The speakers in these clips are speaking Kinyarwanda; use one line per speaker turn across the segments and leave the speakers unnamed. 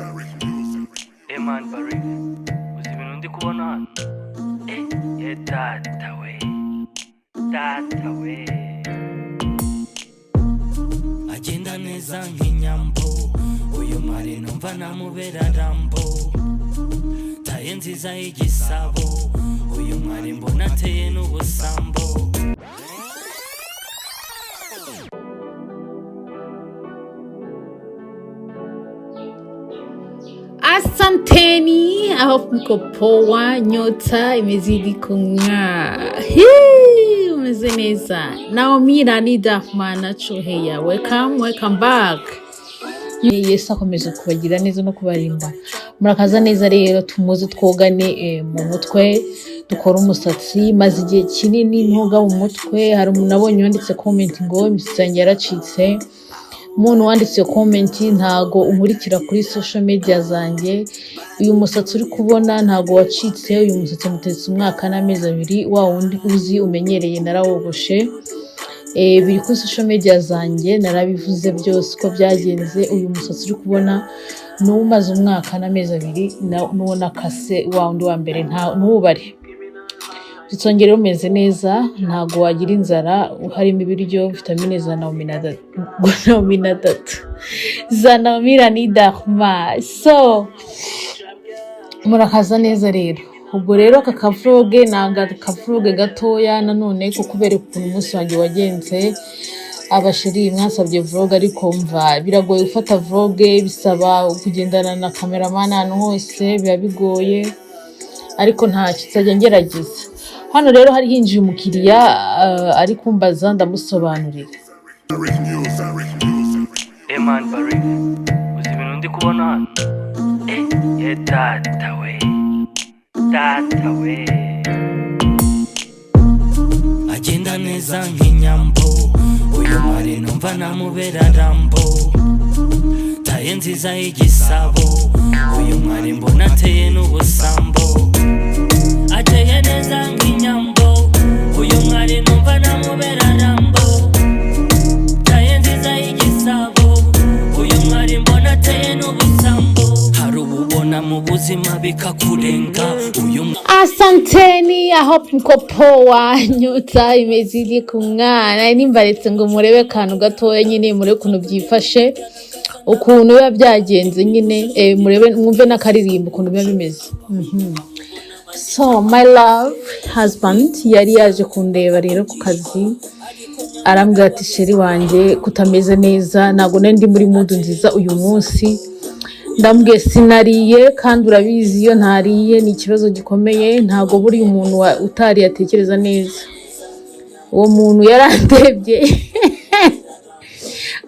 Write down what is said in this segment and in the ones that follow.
Man Barry, uzi ibintu ndi kubona hano? Data we agenda neza nk'inyambo, uyu mwari numva namubera rambo, taye nziza y'igisabo, uyu mwari mbona ateye n'ubusambo.
Asanteni, I hope mko poa, nyota imezidi kung'aa. Umeze neza. Naomi Nida Manacho here. Welcome back. Yesu akomeze kubagira neza no kubarinda. Murakaza neza rero tumuze twogane mu mutwe, dukora umusatsi maze igihe kinini ntoga mu mutwe. Hari umuntu abonye wanditse comment ngo imisatsi yanjye yaracitse. Umuntu wanditse comment ntago umurikira kuri social media zanjye. Uyu musatsi uri kubona ntago wacitse, uyu musatsi mutetse umwaka n'amezi 2, wa wundi uzi umenyereye narawogoshe. Biri kuri social media zanjye narabivuze byose ko byagenze. Uyu musatsi uri kubona n'umaze umwaka n'amezi 2 n'ubona kase wa wundi wa mbere ntubare. Zitsongera umeze neza, ntago wagira inzara, harimo ibiryo vitamine za Naomi Nida. So murakaza neza rero. Ubwo rero aka kavloge nanga kavloge gatoya nanone ko kubereka ukuntu umunsi wanjye wagenze. Abashiri mwasabye vlog ariko mva biragoye gufata vloge, bisaba kugendana na cameraman ahantu hose, biba bigoye ariko nta kizajya ngerageza. Hano rero hari hinjiye umukiriya ari kumbaza ndamusobanurira.
Man Barry, uzi ibintu ndi kubona hano? Data we agenda neza nk'inyambo, uyu mwari numva namubera rambo, taye nziza y'igisabo, uyu mwari mbona ateye n'ubusambo. Ateye neza nk'inyambo, uyu mwari numva namubera rambo, taye nziza y'igisabo, uyu mwari mbona ateye n'ubusambo. Hari ububona mu buzima bikakurenga.
Asanteni, I hope mko poa, nyota imezidi kung'aa. Nimbaretse ngo murebe kantu gatoya nyine murebe ukuntu byifashe, ukuntu biba byagenze nyine, murebe mwumve n'akaririmbo ukuntu biba bimeze. So my love husband yari yaje kundeba rero ku kazi, arambwira ati sheri wanjye kutameze neza, ntago ndi muri mood nziza uyu munsi. Ndambwiye sinariye kandi urabizi iyo ntariye ni ikibazo gikomeye, ntago buri umuntu utari yatekereza neza. Uwo muntu yarandebye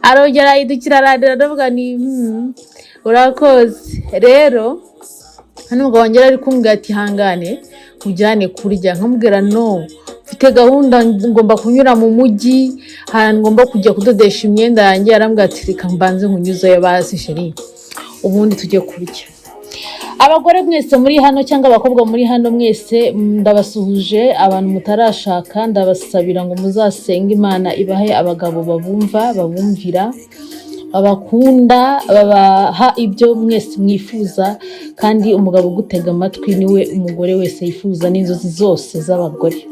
arongera yidukira arandira ndavuga ni urakoze. Rero hano umugabo wanjye ari kumbwira ati hangane ujyane kurya, nkamubwira no mfite gahunda ngomba kunyura mu mujyi, ahantu ngomba kujya kudodesha imyenda yanjye. Arambwira ati reka mbanze nkunyuzeyo basi sheri ubundi tujye kurya. Abagore mwese muri hano cyangwa abakobwa muri hano mwese ndabasuhuje. Abantu mutarashaka ndabasabira ngo muzasenge Imana ibahe abagabo babumvira, babakunda, babaha ibyo mwese mwifuza. Kandi umugabo gutega amatwi niwe umugore wese yifuza n'inzozi zose z'abagore.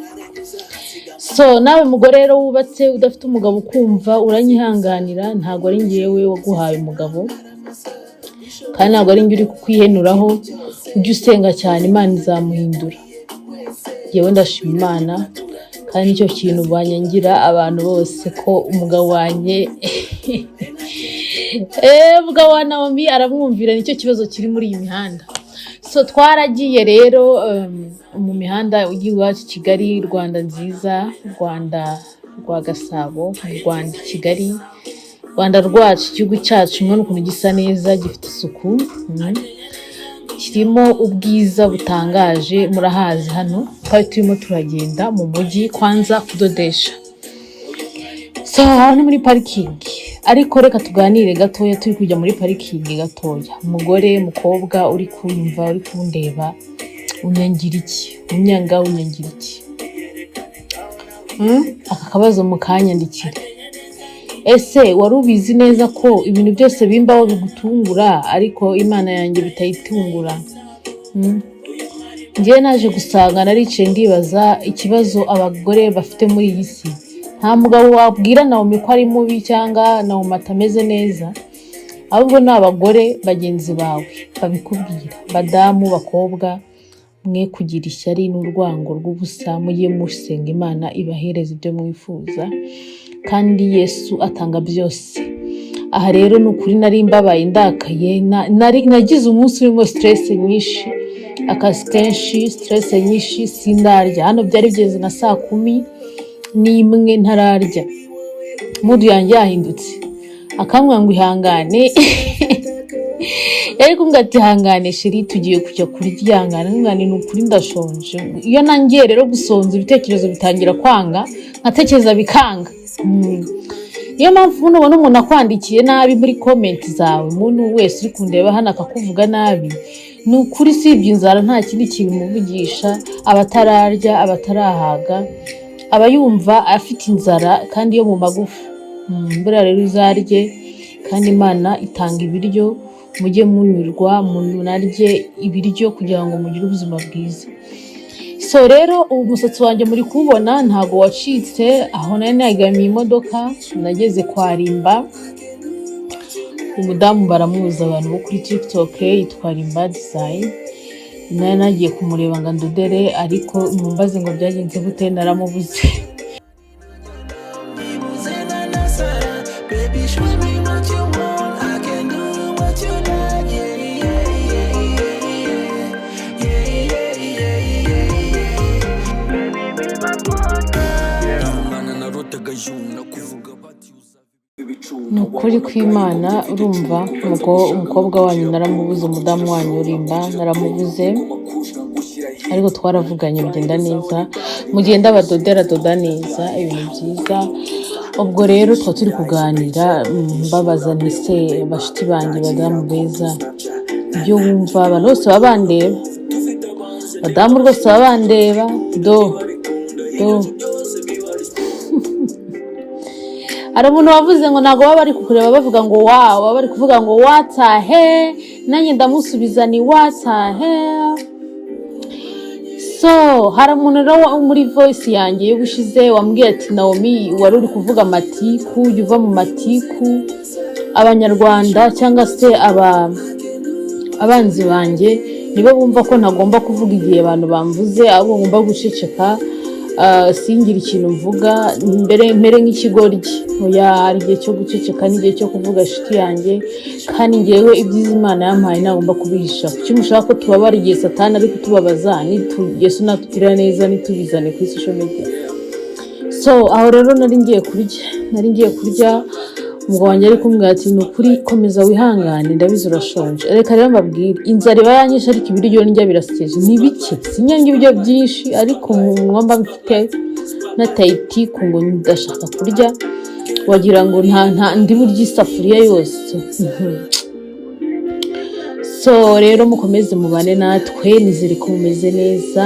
So nawe mugore rero wubatse udafite umugabo ukumva uranyihanganira, ntago ari ngiyewe waguhaye umugabo kandi ntago ari ngi uri kukwihenuraho. Ujye usenga cyane Imana izamuhindura. Yewe ndashima Imana kandi nicyo kintu banyangira abantu bose ko umugabo wanjye umugabo wa Naomi aramwumvira. Nicyo kibazo kiri muri iyi mihanda. So twaragiye rero mu mihanda iwacu Kigali, Rwanda nziza, Rwanda rwa Gasabo, Rwanda Kigali, Rwanda rwacu igihugu cyacu mwana ukuntu gisa neza, gifite isuku, kirimo ubwiza butangaje. Murahazi hano twari turimo turagenda mu mujyi kwanza kudodesha. So hano muri parking, ariko reka tuganire gatoya turi kujya muri parking gatoya. Umugore mukobwa uri kunyumva uri kundeba unyangira iki? Unyangira iki? Aka kabazo mukanyandikira. ese wari ubizi neza ko ibintu byose bimbaho bigutungura ariko Imana yanjye bitayitungura? Njyewe naje gusanga naricaye ndibaza ikibazo abagore bafite muri iyi si. Nta mugabo wabwira Naomi ko ari mubi cyangwa Naomi atameze neza, ahubwo ni abagore bagenzi bawe babikubwira. Badamu, bakobwa, mwe kugira ishyari n'urwango rw'ubusa, mujye musenga Imana ibahereza ibyo mwifuza, kandi Yesu atanga byose. Aha rero ni ukuri nari mbabaye ndakaye, nagize umunsi urimo stress nyinshi, akazi kenshi, stress nyinshi, sindarya. Hano byari bigeze nka 10:01 ntararya, mudu yanjye yahindutse. Akamwa ngo ihangane yari kumbwira ati ihangane sheri tugiye kujya kuryangana, ngani ni ukuri ndashonje. Iyo nangiye rero gusonza ibitekerezo bitangira kwanga, nkatekereza bikanga. Iyo mpamvu ubona umuntu akwandikiye nabi muri comment zawe, umuntu wese uri kundeba hano akakuvuga nabi, ni ukuri sibye inzara nta kindi kibimuvugisha. Abatararya, abatarahaga, aba yumva afite inzara kandi yo mu magufa. Mbura rero uzarye, kandi Imana itanga ibiryo, mujye munyurwa, munarye ibiryo kugira ngo mugire ubuzima bwiza. So rero umusatsi wanjye muri kubona ntago wacitse. Aho nari nagamiye imodoka, nageze kwa Rimba, umudamu baramuzi abantu bo kuri TikTok, yitwa Rimba Design. Nari nagiye kumureba ngo ndodere, ariko mumbaze ngo byagenze gute, naramubuze. Ni ukuri kw'Imana, urumva umukobwa wanyu naramubuze, umudamu wanyu Rimba naramubuze, ariko twaravuganye bigenda neza, mugenda badodera doda neza, ibintu byiza. Ubwo rero twa turi kuganira, mbabaza nise bashiti banjye badamu beza, ibyo wumva abantu bose babandeba, badamu rwose babandeba do hari umuntu wavuze ngo ntago baba bari kukureba bavuga ngo wow, baba bari kuvuga ngo what the hell, nanjye ndamusubiza ni what the hell. So hari umuntu rero muri voice yanjye y'ubushize wambwiye ati Naomi, wari uri kuvuga amatiku, ujya uva mu matiku. Abanyarwanda cyangwa se abanzi banjye nibo bumva ko ntagomba kuvuga igihe abantu bamvuze, ahubwo ngomba guceceka, singira ikintu mvuga, mbere nk'ikigoryi. Oya, hari igihe cyo guceceka n'igihe cyo kuvuga shiti yanjye, kandi ngewe ibyiza Imana yampaye nagomba kubihisha. Kuki mushaka ko tubabara igihe Satani ari kutubabaza? Yesu natugirira neza, nitubizane kuri social media. So aho rero nari ngiye kurya, umugabo wanjye ari kumbwira ati ni ukuri komeza wihangane, ndabizi urashonje. Reka rero mbabwire, inzara iba yanyishe ariko ibiryo ndya birasekeje. Ni bike, sinyanga ibiryo byinshi, ariko mu mba mfite natayitiku ngo ndashaka kurya, wagira ngo nta ndi burya isafuriya yose. So rero mukomeze mubane natwe, nizere ko mumeze neza.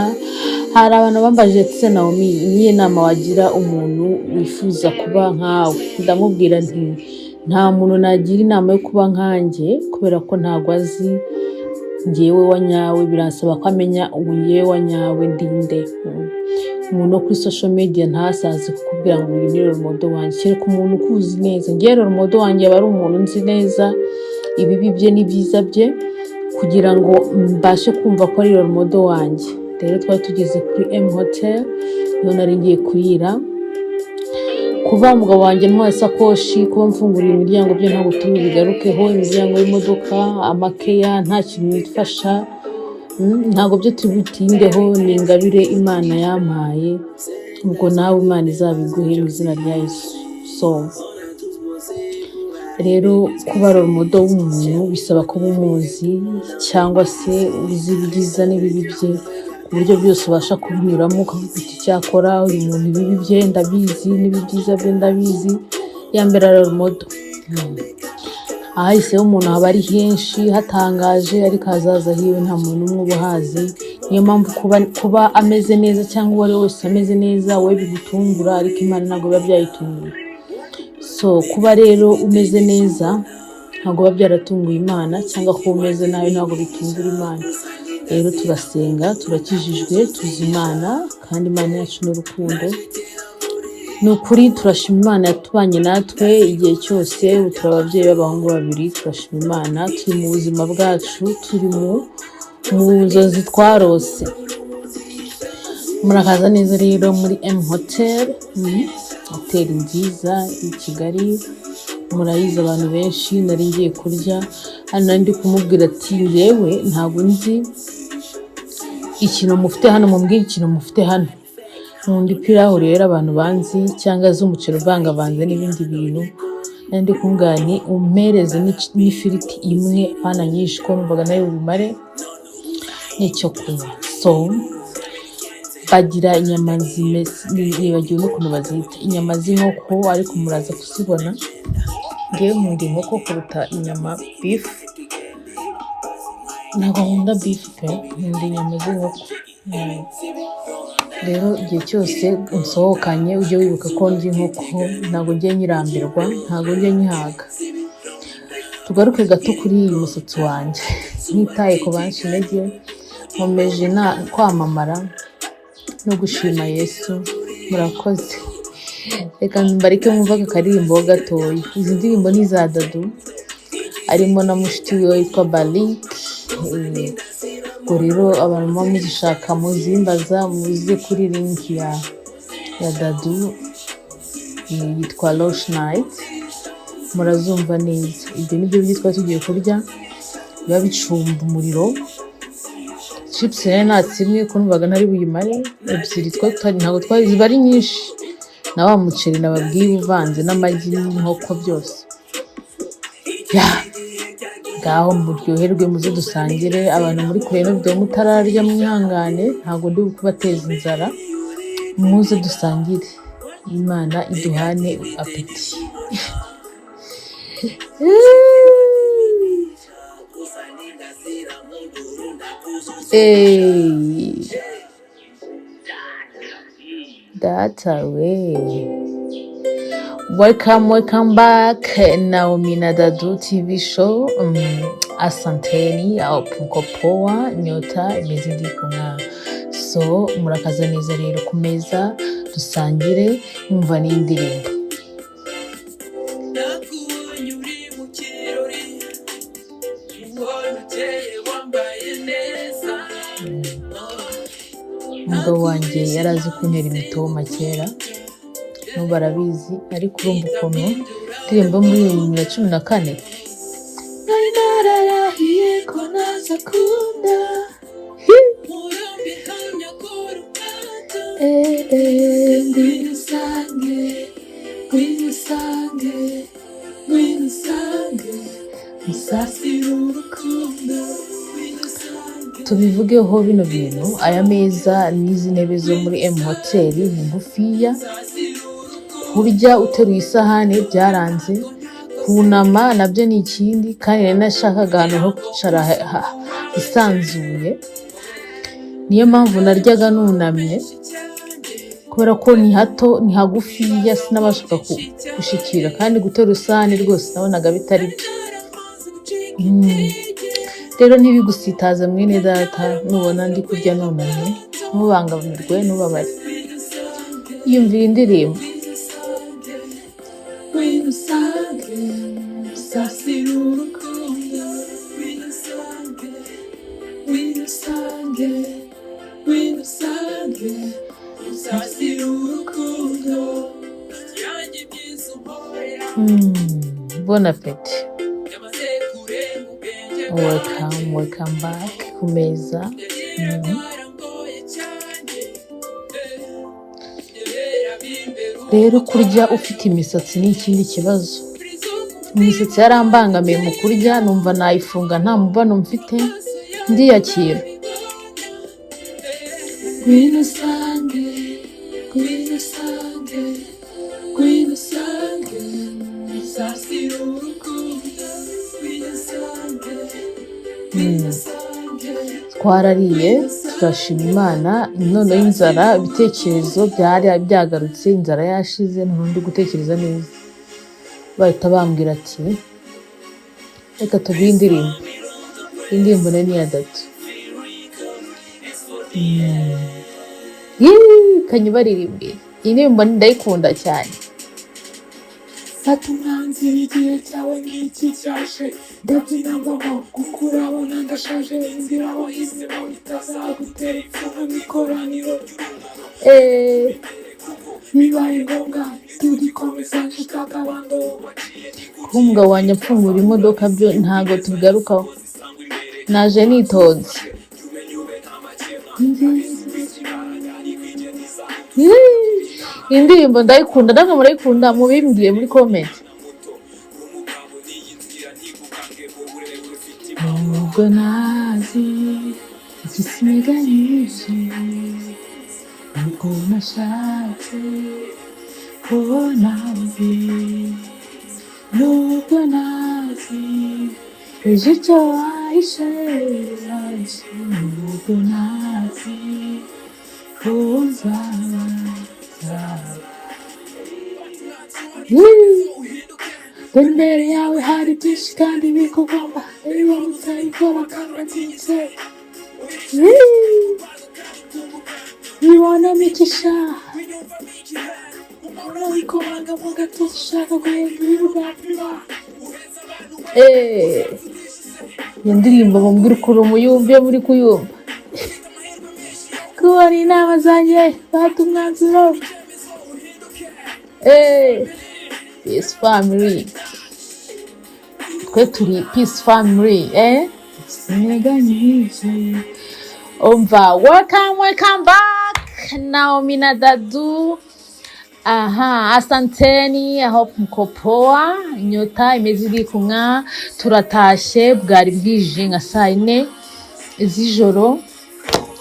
Hari abantu bambaje ati Naomi, niye nama wagira umuntu wifuza kuba nkawe? Ndamubwira nti nta muntu nagira inama yo kuba nkanjye, kubera ko ntago azi ngewe wanyawe, biransaba ko amenya ngewe wanyawe ndinde. Umuntu kuri social media ntasaze kukubwira ngo uyu ni role model wanjye, kereka umuntu ukuzi neza. Ngewe role model wanjye aba ari umuntu nzi neza ibibi bye n'ibyiza bye, kugira ngo mbashe kumva ko ari role model wanjye. Rero twari tugeze kuri M Hotel, niho nari ngiye kuyira. Kuba umugabo wanjye ntwaye isakoshi, kuba mfunguriye imiryango byo ntabwo turi bigarukeho. Imiryango y'imodoka, amakeya, nta kintu nifasha, ntabwo byo turi butindeho, ni ingabire Imana yampaye, ubwo nawe Imana izabiguhe mu izina rya Yesu. So rero kuba role model w'umuntu bisaba kuba umuzi, cyangwa se uzi ibyiza n'ibibi bye, ku buryo byose ubasha kubinyuramo ukavuga uti cyakora uyu muntu ibibi bye ndabizi n'ibibyiza bye ndabizi, yambera role model. Ahahise umuntu haba ari henshi hatangaje, ariko hazaza hiwe nta muntu umwe ubuhazi. Niyo mpamvu kuba ameze neza cyangwa uwo ari wese ameze neza we bigutungura, ariko Imana ntabwo biba byayitungura. so kuba rero umeze neza ntabwo biba byaratunguye Imana, cyangwa kuba umeze nabi ntabwo bitungura Imana. Rero turasenga, turakijijwe, tuzi Imana, kandi Imana yacu ni urukundo. Ni ukuri turashima Imana yatubanye natwe igihe cyose. Turi ababyeyi b'abahungu babiri, turashima Imana, turi mu buzima bwacu, turi mu nzozi twarose. Murakaza neza rero muri M Hotel, hoteli nziza i Kigali. Murayizi abantu benshi, nari ngiye kurya hano, nari ndi kumubwira ati njyewe ntabwo nzi ikintu mufite hano, mumbwire ikintu mufite hano. Nkunda ipirawu rero abantu banzi, cyangwa z'umuceri uvangavanze n'ibindi bintu. Nari ndi kumubwira nti umpereze n'ifiriti imwe, hana nyinshi ko numvaga nayo bumare n'icyo kunywa. So bagira inyama nibagiwe n'ukuntu bazita inyama z'inkoko, ariko muraza kuzibona. Ngewe nkunda inkoko kuruta inyama beef. Ntabwo nkunda beef pe, nkunda inyama z'inkoko. Rero igihe cyose unsohokanye ujye wibuka ko ndya inkoko, ntabwo njye nyirambirwa, ntabwo njye nyihaga. Tugaruke gato kuri iyi musatsi wanjye, nitaye ku banshi intege, nkomeje kwamamara no gushima Yesu. Murakoze. Reka mbareke mwumva akaririmbo gatoya. Izi ndirimbo ni za Dadu, arimo na mushiki we witwa Balik. Ubwo rero abantu muba muzishaka muzimbaza, muze kuri link ya Dadu, yitwa Lush Night, murazumva neza. Ibyo nibyo byitwa tugiye kurya, biba bicumba umuriro. Chips rero natsimwe ko numvaga ntari buyimare, ebyiri ntabwo twari ziba ari nyinshi, na wa muceri nababwiye uvanze n'amagi n'inkoko byose. Ngaho muryoherwe, muze dusangire. Abantu muri kure n'ibyo mutararya mwihangane, ntabwo ndi kubateza inzara, muze dusangire. Imana iduhane apeti. Data we. Welcome back. Naomi na Dadu TV show. Asanteni au mko poa, nyota imezidi kung'aa. So murakaza neza rero ku meza dusangire, mwumva n'indirimbo. Umugabo wanjye yarazi kuntera imitoma kera, n'ubu arabizi, ariko urumva ukuntu indirimbo muri 2014 nari nararahiye ko nazakunda musasira urukundo. Tubivugeho bino bintu, aya meza n'izi ntebe zo muri M Hotel ni ngufiya. Kurya uteruye isahani byaranze, kunama nabyo ni ikindi, kandi nari nashakaga ahantu ho kwicara isanzuye. Niyo mpamvu naryaga nunamye, kubera ko ni hato, ni hagufiya, sinabashaka gushikira, kandi guterura isahani rwose nabonaga bitari byo. Rero ntibigusitaze mwene data, nubona ndi kurya nunamye, ntubangamirwe, ntubabare. Yumvira indirimbo. Bon appétit. Welcome back ku meza. Rero kurya ufite imisatsi ni ikindi kibazo. Imisatsi yarambangamiye mu kurya, numva nayifunga nta mubano mfite, ndiyakira. Twarariye, turashima Imana, noneho inzara, ibitekerezo byari byagarutse, inzara yashize, ntundi gutekereza neza. bahita bambwira ati reka tuguhe indirimbo ni ya Dadu. Kanyubaririmbira iyi ndirimbo ndayikunda cyane. Fata umwanzuro igihe cyawe n'iki cyashe ndetse nabwo kuko urabona ndashaje imbere aho hisi aho bitazagutera ipfunwe n'ikoraniro bibaye ngombwa tugikomeza nshaka abandi kuba umugabo wanjye apfungura imodoka byo ntabwo tubigarukaho naje nitonze. Indirimbo ndayikunda namwe murayikunda mubimbwiye muri comment. Nubwo nazi igisimiganyije nubwo nashatse kubona uzi nubwo nazi ejo icyo wahishe nubwo nazi uzaba imbere yawe hari byinshi kandi bikugomba niba mutabikora kanatitse bibona micisha wikomanga mu gatuza ushaka guhindura urupapuro. Iyo ndirimbo mumbwira ukuntu muyumve muri kuyumva kubona inama zanjye fata umwanzuro. Peace family, twe turi peace family. Welcome back Naomi na Dadu. Asanteni, I hope mko poa. Nyota imeze iri kumwa, turatashe bwari bwije nka saa 4 z'ijoro.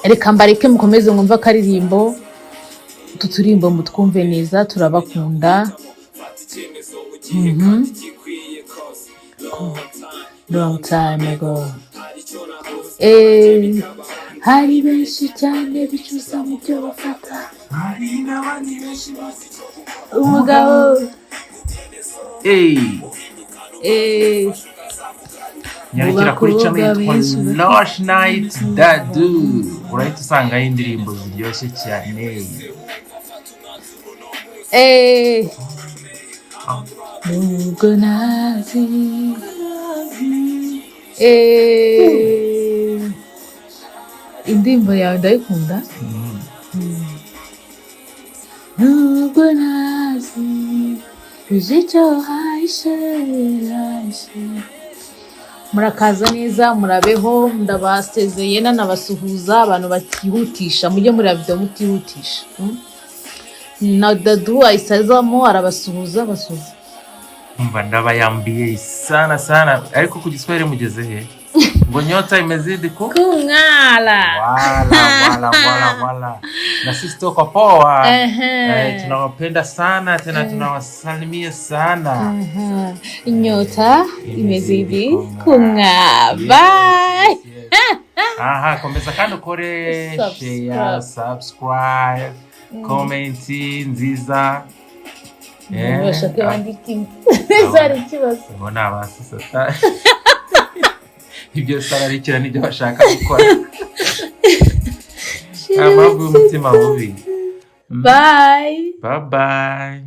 Reka mbareke mukomeze mwumva karirimbo tuturimbo mutwumve neza, turabakunda. Long time ago. Hari benshi cyane bicuza mu byo bafata, hari n'abandi benshi umugabo
nyarukira kuri channel yitwa Lush Night Dadu, urahita usangaho indirimbo ziryoshye cyane.
nubwo nazi indirimbo yawe ndayikunda. Nubwo nazi icyo hahishe murakaza neza, murabeho, ndabasezeye nanabasuhuza. Abantu batihutisha mujye muri video mutihutisha. Na Dadu aisazamo arabasuhuza basuhuza.
Umva ndabayambiye sana ariko ku Giswahili mugeze he? Ngo nyota imezidi
kung'ala.
Wala. Na sisi tuko poa. Tunawapenda sana tena tunawasalimia sana.
Nyota imezidi kung'aa. Bye.
Komeza kandi ukore share, subscribe, comment nziza.
Bashaka bandiki. Zari kibazo.
Mbona abasisata. Ibyo sararikira nibyo bashaka gukora. Amavu umutima mubi.
Bye.
Bye.